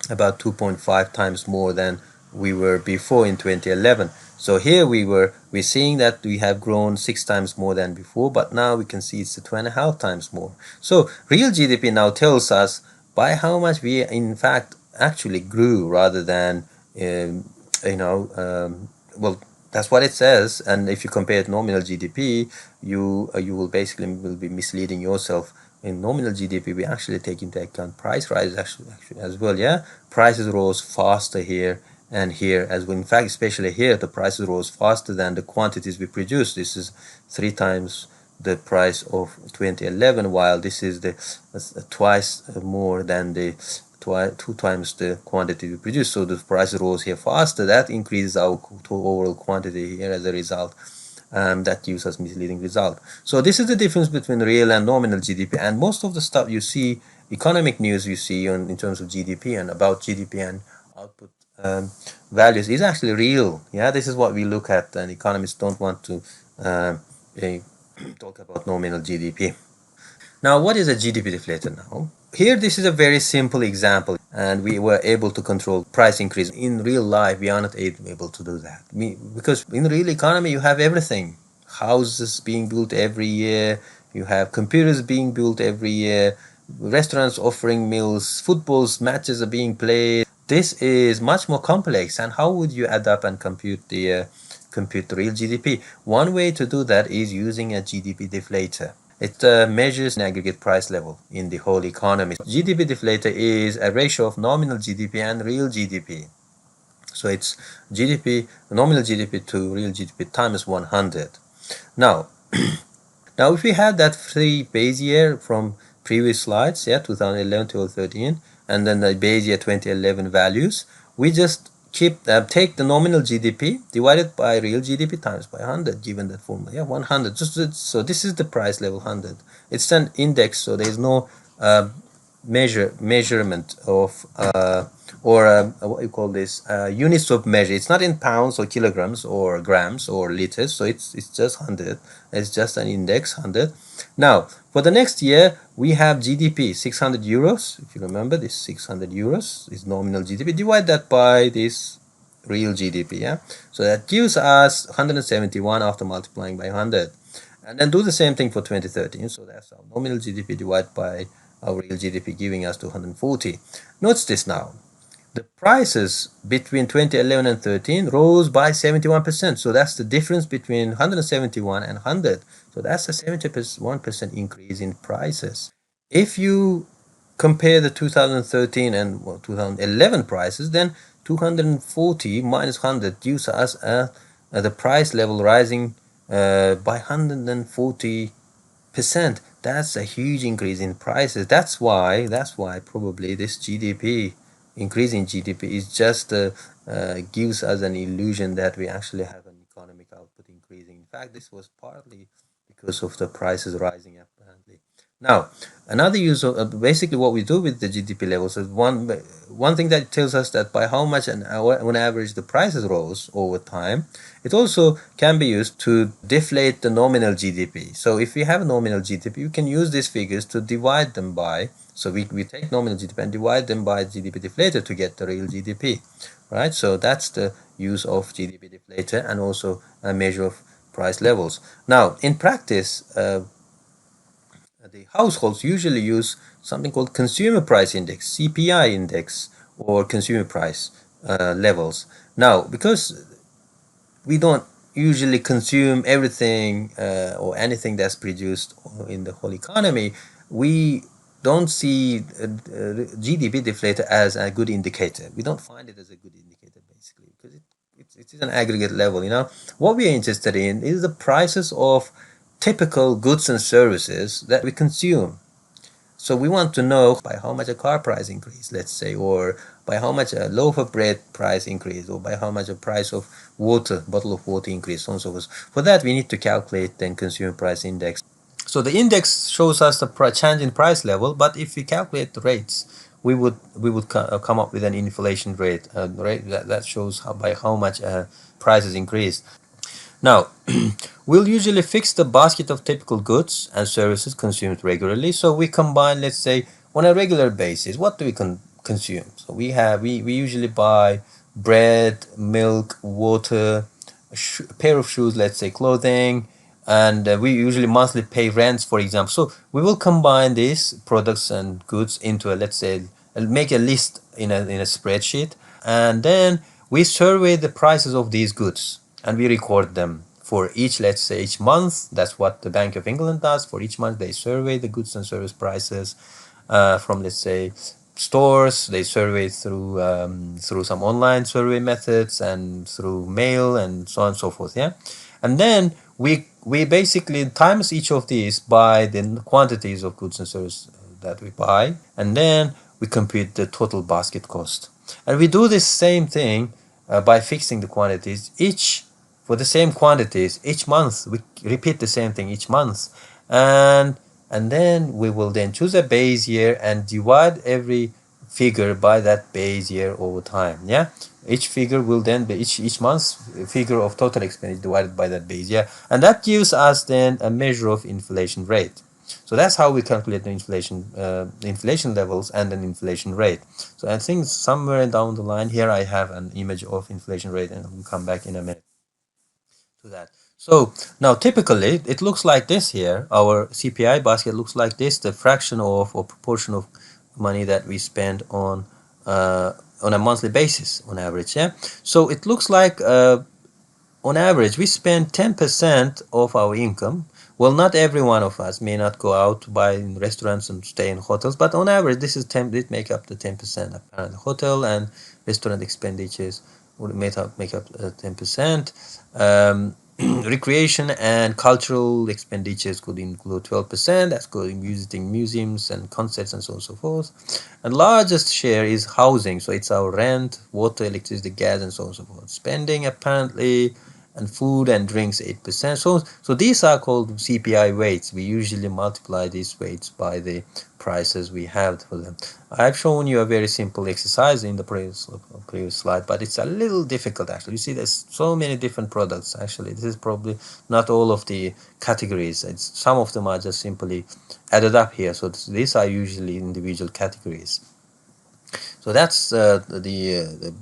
about 2.5 times more than we were before in 2011. So here we're seeing that we have grown 6 times more than before, but now we can see it's 2.5 times more. So real GDP now tells us by how much we in fact actually grew rather than well, that's what it says. And if you compare it to nominal GDP, you will basically be misleading yourself. In nominal GDP, we actually take into account price rises actually as well. Yeah, prices rose faster here and here as well. In fact, especially here, the prices rose faster than the quantities we produce. This is 3 times the price of 2011, while this is the twice more than the 2 times the quantity we produce. So the price rose here faster. That increases our overall quantity here as a result. That gives us misleading result. So this is the difference between real and nominal GDP. And most of the stuff you see, economic news you see in terms of GDP and about GDP and output values is actually real. Yeah, this is what we look at, and economists don't want to talk about nominal GDP. Now, what is a GDP deflator now? Here, this is a very simple example, and we were able to control price increase. In real life, we are not able to do that. Because in real economy, you have everything. Houses being built every year, you have computers being built every year, restaurants offering meals, football matches are being played. This is much more complex, and how would you add up and compute the real GDP? One way to do that is using a GDP deflator. It measures an aggregate price level in the whole economy. GDP deflator is a ratio of nominal GDP and real GDP. So it's GDP, nominal GDP to real GDP times 100. Now, if we had that three base year from previous slides, yeah, 2011 to 2013, and then the base year 2011 values, we just take the nominal GDP divided by real GDP times by 100, given that formula. Yeah, 100. So this is the price level 100. It's an index, so there is no measurement of what you call this units of measure. It's not in pounds or kilograms or grams or liters. So it's just 100. It's just an index 100. Now for the next year we have GDP 600 euros. If you remember, this 600 euros is nominal GDP. Divide that by this real GDP. Yeah, so that gives us 171 after multiplying by 100. And then do the same thing for 2013. So that's our nominal GDP divided by our real GDP, giving us 240. Notice this now. The prices between 2011 and 13 rose by 71%. So that's the difference between 171 and 100. So that's a 71% increase in prices. If you compare the 2013 and 2011 prices, then 240 minus 100 gives us the price level rising by 140%. That's a huge increase in prices. That's why probably this GDP increase in GDP is just gives us an illusion that we actually have an economic output increasing. In fact, this was partly because of the prices rising apparently. Now, another use of basically what we do with the GDP levels is one thing that tells us that by how much on average the prices rose over time. It also can be used to deflate the nominal GDP. So if we have nominal GDP, you can use these figures to divide them by. So we take nominal GDP and divide them by GDP deflator to get the real GDP, right? So that's the use of GDP deflator and also a measure of price levels. Now, in practice, the households usually use something called consumer price index, CPI index, or consumer price levels. Now, because we don't usually consume everything or anything that's produced in the whole economy, we don't see GDP deflator as a good indicator. We don't find it as a good indicator, basically, because it is an aggregate level. What we are interested in is the prices of typical goods and services that we consume. So we want to know by how much a car price increase, let's say, or by how much a loaf of bread price increase, or by how much a price of water, bottle of water increase, so on and so forth. For that, we need to calculate then consumer price index. So the index shows us the change in price level, but if we calculate the rates, we would come up with an inflation rate, rate that shows by how much prices increase. Now, we'll usually fix the basket of typical goods and services consumed regularly. So we combine, let's say, on a regular basis, what do we consume? So we usually buy bread, milk, water, a pair of shoes, let's say clothing, and we usually monthly pay rents, for example. So we will combine these products and goods into a, let's say, make a list in a spreadsheet, and then we survey the prices of these goods and we record them for each, let's say, each month. That's what the Bank of England does. For each month, they survey the goods and service prices from, let's say, stores. They survey through some online survey methods and through mail and so on and so forth. Yeah, and then we basically times each of these by the quantities of goods and services that we buy, and then we compute the total basket cost. And we do this same thing by fixing the quantities each for the same quantities each month. We repeat the same thing each month, and then we will then choose a base year and divide every figure by that base year over time. Yeah, each figure will then be each month's figure of total expenditure divided by that base year, and that gives us then a measure of inflation rate. So that's how we calculate the inflation levels and an inflation rate. So I think somewhere down the line here I have an image of inflation rate, and we'll come back in a minute to that. So now typically it looks like this here. Our CPI basket looks like this, the fraction of or proportion of money that we spend on a monthly basis on average. Yeah. So it looks like on average we spend 10% of our income. Well, not every one of us may not go out to buy in restaurants and stay in hotels, but on average this is 10. It make up the 10%. Apparently, hotel and restaurant expenditures would make up 10%. Recreation and cultural expenditures could include 12%. That's going visiting museums and concerts and so on and so forth. And largest share is housing, so it's our rent, water, electricity, gas, and so on and so forth. Spending apparently, and food and drinks 8%. So these are called CPI weights. We usually multiply these weights by the prices we have for them. I've shown you a very simple exercise in the previous slide, but it's a little difficult actually. You see, there's so many different products. Actually, this is probably not all of the categories. Some of them are just simply added up here. So these are usually individual categories. So that's the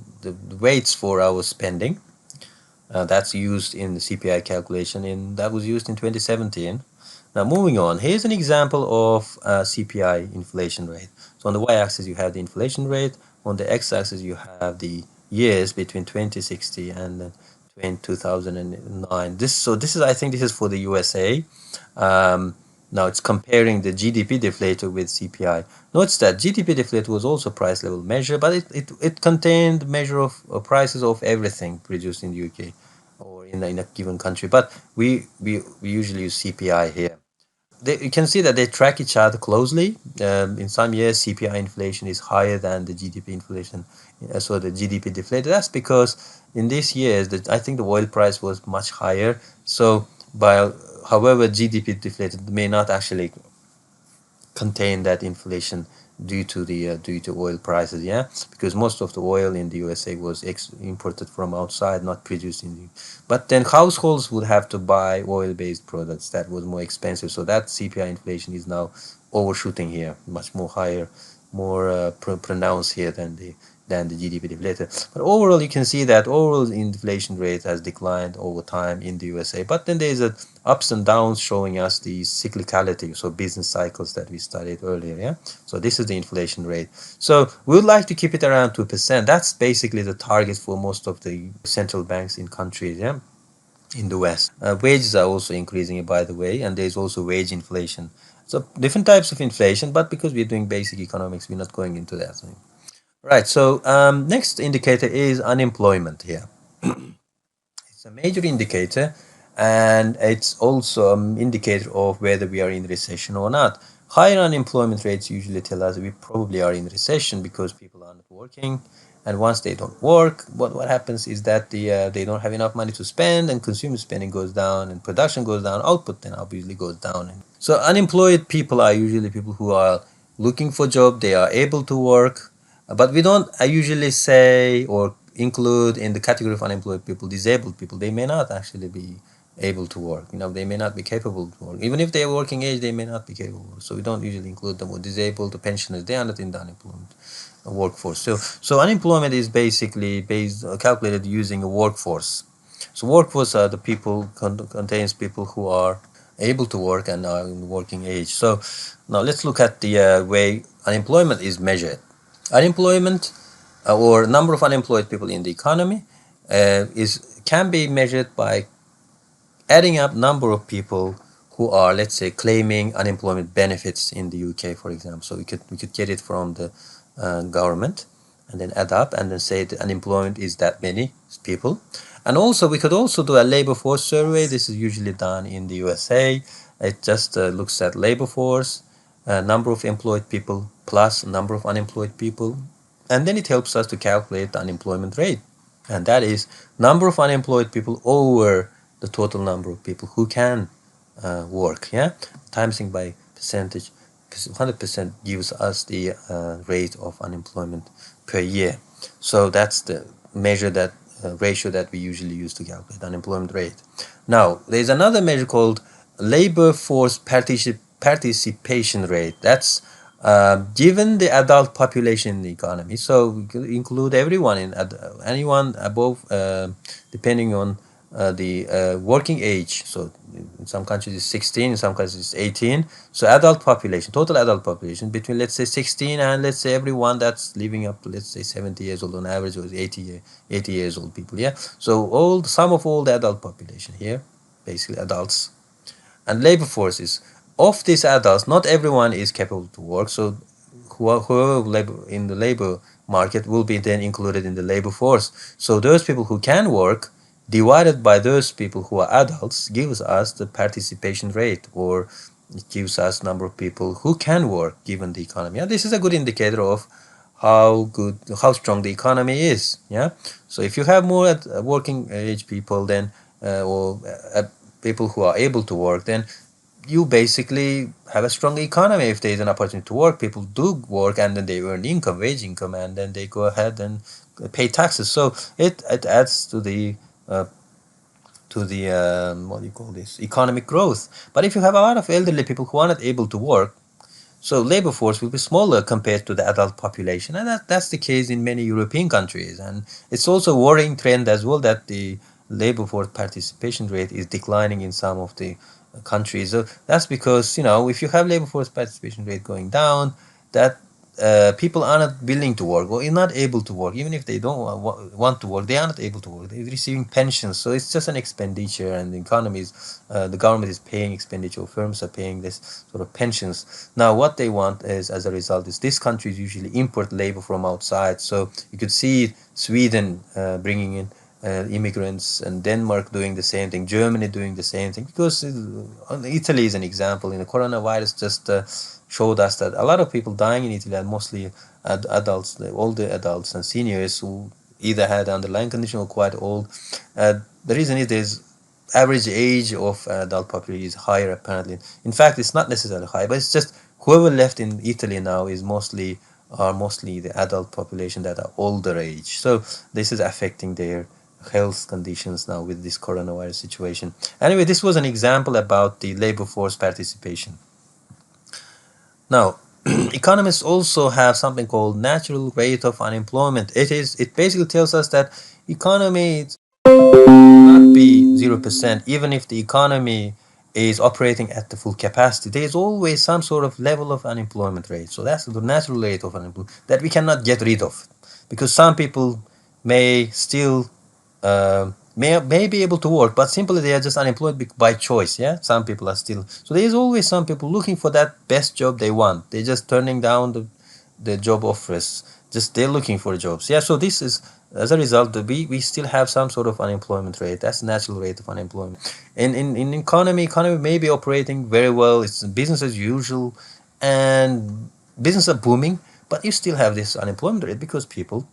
weights for our spending. That's used in the CPI calculation, that was used in 2017. Now moving on, here's an example of CPI inflation rate. So on the y-axis you have the inflation rate, on the x-axis you have the years between 2060 and 2009. This is, I think this is for the USA. Now it's comparing the GDP deflator with CPI. Notice that GDP deflator was also price level measure, but it contained measure of prices of everything produced in the UK or in a given country. But we usually use CPI here. You can see that they track each other closely. In some years, CPI inflation is higher than the GDP inflation, so the GDP deflator. That's because in these years, I think the oil price was much higher. So, however, GDP deflated may not actually contain that inflation due to oil prices. Yeah, because most of the oil in the USA was imported from outside, not produced in the. But then households would have to buy oil-based products that was more expensive. So that CPI inflation is now overshooting here, much more higher pronounced here than the GDP deflator. But overall, you can see that overall inflation rate has declined over time in the USA. But then there's a ups and downs showing us the cyclicality, so business cycles that we studied earlier. Yeah. So this is the inflation rate. So we would like to keep it around 2%. That's basically the target for most of the central banks in countries. Yeah. In the West, wages are also increasing, by the way, and there's also wage inflation. So different types of inflation, but because we're doing basic economics, we're not going into that. Right. So next indicator is unemployment here. It's a major indicator, and it's also an indicator of whether we are in recession or not. Higher unemployment rates usually tell us we probably are in recession because people are not working, and once they don't work, what happens is that they don't have enough money to spend, and consumer spending goes down, and production goes down, output then obviously goes down. So unemployed people are usually people who are looking for job, they are able to work, but we don't usually say or include in the category of unemployed people disabled people. They may not actually be able to work. They may not be capable to work. Even if they are working age, they may not be capable. So we don't usually include them. Or disabled, the pensioners, they are not in the unemployment workforce. So unemployment is basically calculated using a workforce. So workforce are the people contains people who are able to work and are in working age. So now let's look at the way unemployment is measured. Unemployment or number of unemployed people in the economy is can be measured by adding up number of people who are, let's say, claiming unemployment benefits in the UK, for example. So we could get it from the government and then add up and then say the unemployment is that many people. And also we could also do a labor force survey. This is usually done in the USA. It just looks at labor force, number of employed people plus number of unemployed people, and then it helps us to calculate the unemployment rate, and that is number of unemployed people over the total number of people who can work. Yeah, timesing by percentage, 100% gives us the rate of unemployment per year. So that's the measure, that ratio that we usually use to calculate unemployment rate. Now there's another measure called labor force participation rate. That's given the adult population in the economy, so we could include everyone anyone above, depending on the working age. So in some countries it's 16, in some countries it's 18. So adult population, total adult population between, let's say, 16 and let's say everyone that's living up to, let's say, 70 years old on average, or 80 years old people. Yeah. So all the sum of all the adult population here, basically adults, and labor forces. Of these adults, not everyone is capable to work, so whoever labor in the labor market will be then included in the labor force. So those people who can work divided by those people who are adults gives us the participation rate, or it gives us number of people who can work given the economy. And this is a good indicator of how strong the economy is. Yeah. So if you have more working age people, then or people who are able to work, then you basically have a strong economy. If there is an opportunity to work, people do work, and then they earn income, wage income, and then they go ahead and pay taxes. So it adds to the what do you call this, economic growth. But if you have a lot of elderly people who are not able to work, so labor force will be smaller compared to the adult population, and that's the case in many European countries. And it's also a worrying trend as well that the labor force participation rate is declining in some of the countries. So that's because, if you have labor force participation rate going down, that people are not willing to work or are not able to work. Even if they don't want to work, they are not able to work. They're receiving pensions, so it's just an expenditure, and the government is paying expenditure. Firms are paying this sort of pensions. Now, what they want is, as a result, is these countries usually import labor from outside. So you could see Sweden bringing in immigrants, and Denmark doing the same thing, Germany doing the same thing, because Italy is an example. The coronavirus just showed us that a lot of people dying in Italy are mostly adults, older adults and seniors who either had underlying condition or quite old. The reason is there's average age of adult population is higher apparently. In fact, it's not necessarily high, but it's just whoever left in Italy now is mostly the adult population that are older age. So this is affecting their health conditions now with this coronavirus situation. Anyway, this was an example about the labor force participation. Now, economists also have something called natural rate of unemployment. It basically tells us that economy not be 0%, even if the economy is operating at the full capacity. There is always some sort of level of unemployment rate. So that's the natural rate of unemployment that we cannot get rid of, because some people may still may be able to work, but simply they are just unemployed by choice. Yeah, some people are still. So there is always some people looking for that best job they want. They're just turning down the job offers. Just they're looking for jobs. Yeah, so this is as a result that we still have some sort of unemployment rate. That's the natural rate of unemployment. In economy may be operating very well. It's business as usual, and business are booming, but you still have this unemployment rate because people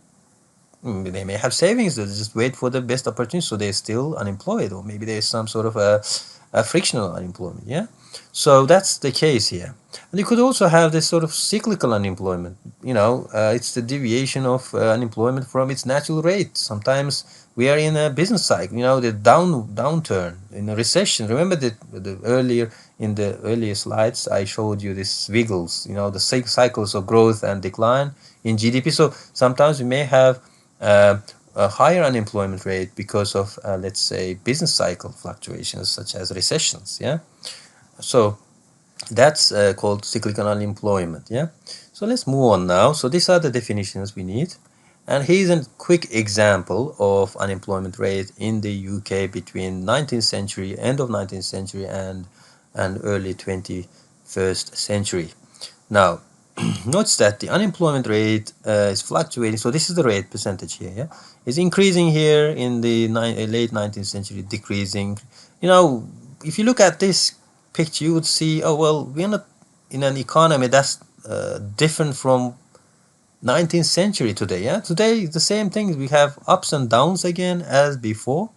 they may have savings. They just wait for the best opportunity, so they're still unemployed, or maybe there's some sort of a frictional unemployment. Yeah, so that's the case here. And you could also have this sort of cyclical unemployment. It's the deviation of unemployment from its natural rate. Sometimes we are in a business cycle. The downturn in a recession. Remember that in the earlier slides I showed you this wiggles. The cycles of growth and decline in GDP. So sometimes we may have a higher unemployment rate because of, let's say, business cycle fluctuations such as recessions. Yeah, so that's called cyclical unemployment. Yeah, so let's move on now. So these are the definitions we need, and here's a quick example of unemployment rate in the UK between 19th century, end of 19th century, and early 21st century. Now, notice that the unemployment rate is fluctuating. So this is the rate percentage here. Yeah, it's increasing here in the late 19th century, decreasing. If you look at this picture, you would see, oh well, we're not in an economy that's different from 19th century today. Yeah, today the same thing. We have ups and downs again as before.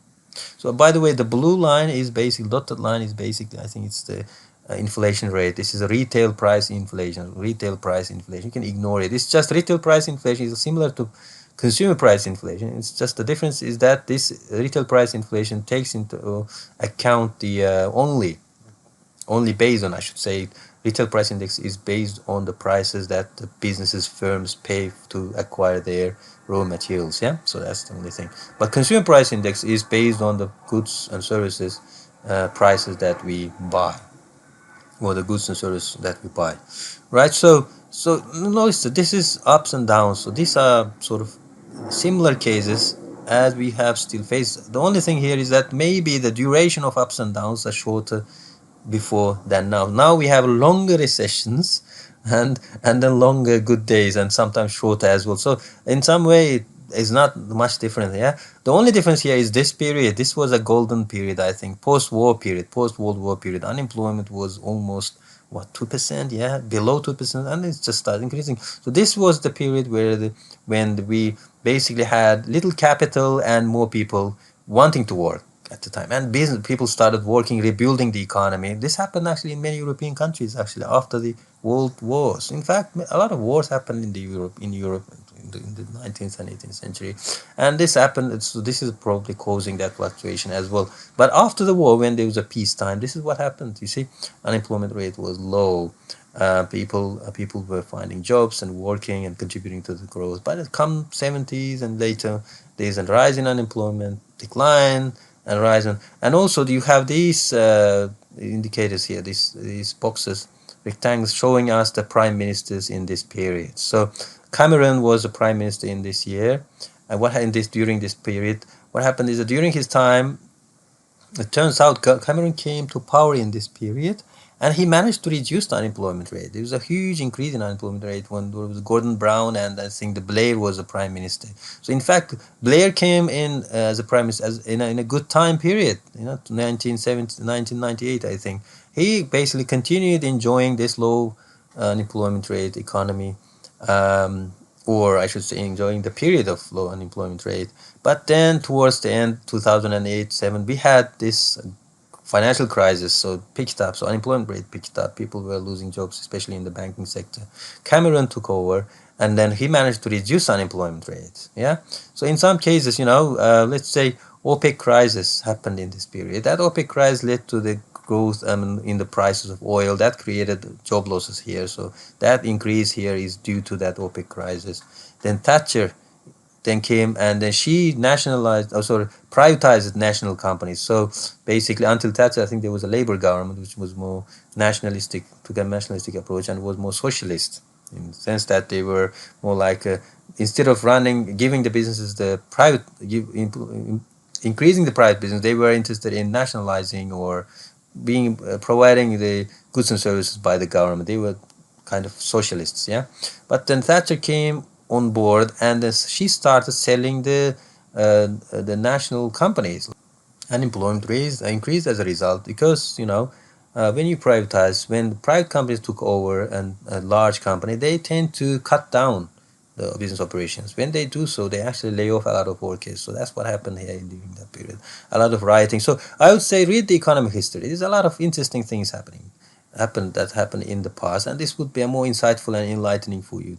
So by the way, the blue line is basically, dotted line is basically, I think it's the inflation rate. This is a retail price inflation. Retail price inflation. You can ignore it. It's just retail price inflation is similar to consumer price inflation. It's just the difference is that this retail price inflation takes into account the only based on, I should say, retail price index is based on the prices that the businesses, firms pay to acquire their raw materials. Yeah, so that's the only thing. But consumer price index is based on the goods and services prices that we buy, or the goods and services that we buy, right? So notice that this is ups and downs. So these are sort of similar cases as we have still faced. The only thing here is that maybe the duration of ups and downs are shorter before than now. Now we have longer recessions and then longer good days, and sometimes shorter as well. So in some way it's not much different. Yeah, the only difference here is this period. This was a golden period, I think, post-war period, post-World War period. Unemployment was almost 2%, yeah, below 2%, and it's just started increasing. So this was the period when we basically had little capital and more people wanting to work at the time, and business people started working, rebuilding the economy. This happened actually in many European countries actually after the world wars. In fact, a lot of wars happened in Europe in the 19th and 18th century, and this happened. So this is probably causing that fluctuation as well. But after the war, when there was a peacetime, this is what happened. You see, unemployment rate was low. People were finding jobs and working and contributing to the growth. But it come 70s and later, there's a rise in unemployment, decline, and rise on. And also you have these indicators here, these boxes, rectangles, showing us the prime ministers in this period. So Cameron was the prime minister in this year, and what happened during this period? What happened is that during his time, it turns out Cameron came to power in this period, and he managed to reduce the unemployment rate. There was a huge increase in unemployment rate when there was Gordon Brown, and I think the Blair was the prime minister. So in fact, Blair came in as a prime minister in a good time period, 1970, 1998, I think. He basically continued enjoying this low unemployment rate economy, or I should say enjoying the period of low unemployment rate. But then towards the end, 2008-7, we had this financial crisis, so it picked up. So unemployment rate picked up. People were losing jobs, especially in the banking sector. Cameron took over, and then he managed to reduce unemployment rate. Yeah. So in some cases, let's say OPEC crisis happened in this period. That OPEC crisis led to the growth in the prices of oil that created job losses here. So that increase here is due to that OPEC crisis. Then Thatcher then came, and then she nationalized, oh sorry, privatized national companies. So basically, until Thatcher, I think there was a Labour government which was more nationalistic, took a nationalistic approach, and was more socialist in the sense that they were more like instead of giving the businesses the private, increasing the private business, they were interested in nationalizing or being providing the goods and services by the government. They were kind of socialists, yeah. But then Thatcher came on board, and she started selling the national companies. Unemployment increased as a result because when you privatize, when private companies took over and a large company, they tend to cut down the business operations. When they do so, they actually lay off a lot of workers. So that's what happened here during that period. A lot of rioting. So I would say read the economic history. There's a lot of interesting things happened in the past, and this would be a more insightful and enlightening for you.